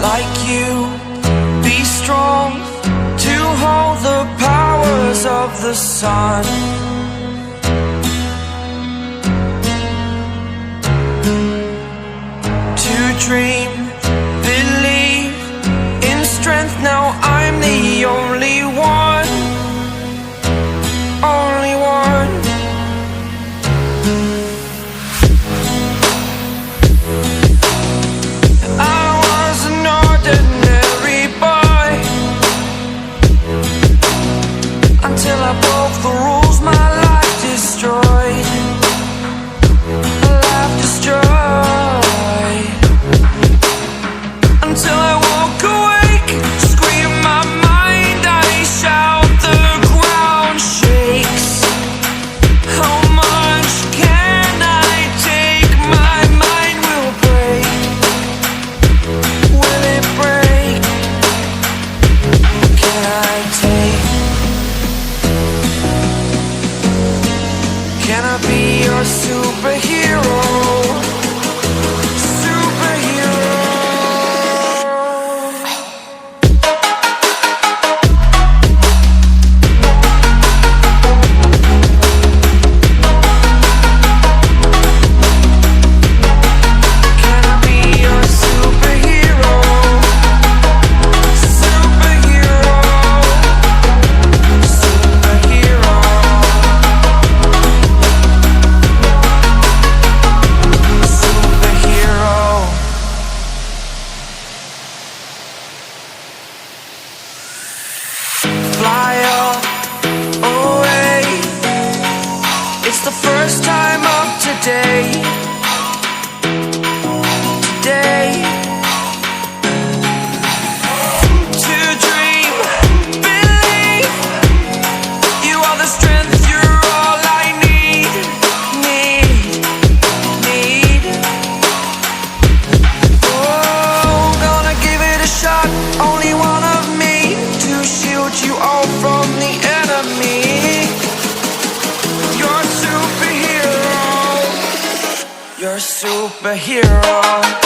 like you, be strong to hold the powers of the sun. To dream, believe in strength, now I'm the only one, only one. I was an ordinary boy until I broke the rules, my life destroyed, my life destroyed. Until I woke awake, scream my mind, I shout, the ground shakes. How much can I take? My mind will break. Will it break? Can I take? Can I be your superhero? Fly away. It's the first time of today. Today. To dream, believe. You are the strength, you're all I need. Need. Oh, gonna give it a shot. Only one of me to shield you all from the enemy. You're a superhero. You're a superhero.